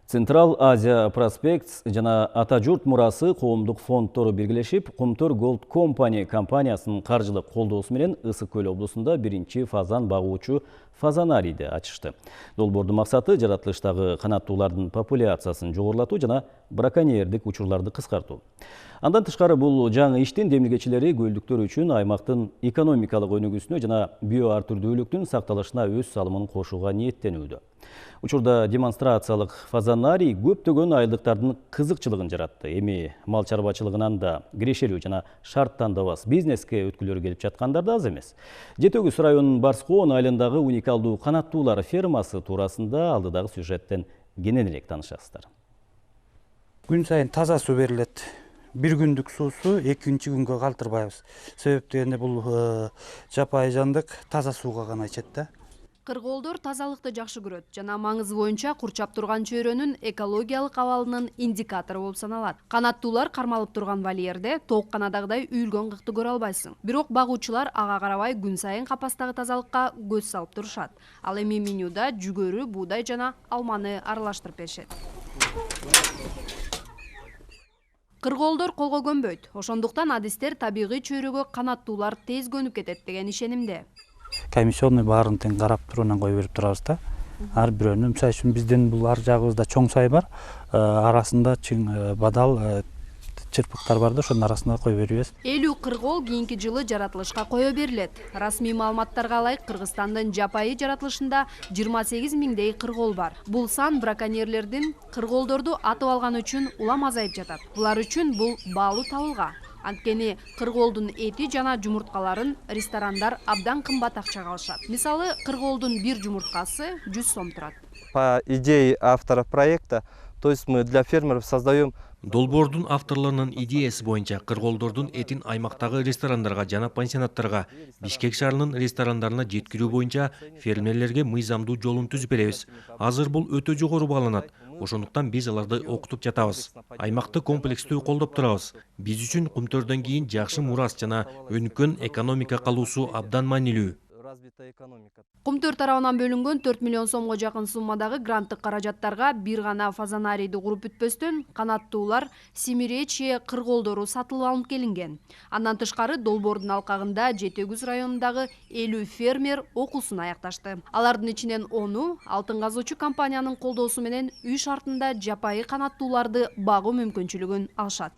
Централ Азия Проспект жана Атажурт мурасы коомдук фондтору биргелешип, Кумтөр Голд Компани компаниясынын каржылык колдоосу менен Ысык көл облусунда биринчи фазан багуучу фазанарийди ачышты. Долбоордун максаты жаратылыштагы канаттуулардын популяциясын жогорулатуу жана браконьердик учурларды кыскартуу. Андан тышкары бул жаңы иштин демилгечилери көлдүктөр үчүн аймактын экономикалык өнүгүүсүнө жана био ар түрдүүлүктүн сакталышына өз салымын кошууга ниеттенүүдө. Учурда демонстрациялык фазанарий көптөгөн айылдыктардын кызыкчылыгын жаратты. Эми мал чарбачылыгынан да кирешелүү жана шарттандабас бизнеске өткүлөрү келип жаткандар да аз эмес. Жетөгүз районунун Барскоон айылындагы уникалдуу канаттуулар фермасы туурасында алдыдагы сюжеттен кененирээк таанышасыздар. Күн сайын таза суу берилет. Бир күндүк суусу экинчи күнгө калтырбайбыз. Себеп дегенде бул жапайы жандык таза сууга гана ичет да. Кыргоолдор тазалыкты жакшы көрөт жана маңызы боюнча курчап турган чөйрөнүн экологиялык абалынын индикатору болуп саналат. Канаттуулар кармалып турган вольерде тоокканадагыдай үйүлгөн кыкты көрө албайсың. Бирок багуучулар ага карабай күн сайын капастагы тазалыкка көз салып турушат. Ал эми менюда жүгөрү, буудай жана алманы аралаштырып беришет. Кыргоолдор колго көнбөйт. Ошондуктан адистер табигый чөйрөгө канаттуулар тез көнүп кетет деген ишенимде. Комиссионный баарын тең карап туруунан кое берип турабыз да. Ар бирөөнү мисалы үчүн биздин бул ар жагыбызда чоң сай бар, арасында чың бадал чырпыктар бар да, ошонун арасына кое беребиз. 50 кыргоол кийинки жылы жаратылышка кое берилет. Расмий маалыматтарга ылайык Кыргызстандын жапайы жаратылышында 28 миңдей кыргоол бар. Бул сан браконьерлердин кыргоолдорду атып алган үчүн улам азайып жатат. Булар үчүн бул баалуу табылга. Анткени кыргоолдун эти жана жумурткаларын ресторандар абдан кымбат акчага алышат. Мисалы, кыргоолдун бир жумурткасы 100 сом турат. По идее автора проекта, то есть мы для фермеров создаем. Долбоордун авторлорунун идеясы боюнча кыргоолдордун этин аймактагы ресторандарга жана пансионаттарга, Бишкек шаарынын ресторандарына жеткирүү боюнча фермерлерге мыйзамдуу жолун түзүп беребиз. Азыр бул өтө жогору бааланат. Ошондуктан биз аларды окутуп жатабыз. Аймакты комплекстүү колдоп турабыз. Биз үчүн Кумтөрдөн кийин жакшы мурас жана өнүккөн экономика калуусу абдан маанилүү. Кумтөр тарабынан бөлүнгөн 4 миллион сомго жакын суммадагы гранттык каражаттарга бир гана фазанарийди куруп бүтпөстөн канаттуулар Семиречье кыргоолдору сатылып алынып келинген. Андан тышкары долбоордун алкагында Жетөгүз районундагы 50 фермер окуусун аякташты. Алардын ичинен 10-у алтын казуучу компаниянын колдоосу менен үй шартында жапайы канаттууларды багуу мүмкүнчүлүгүн алышат.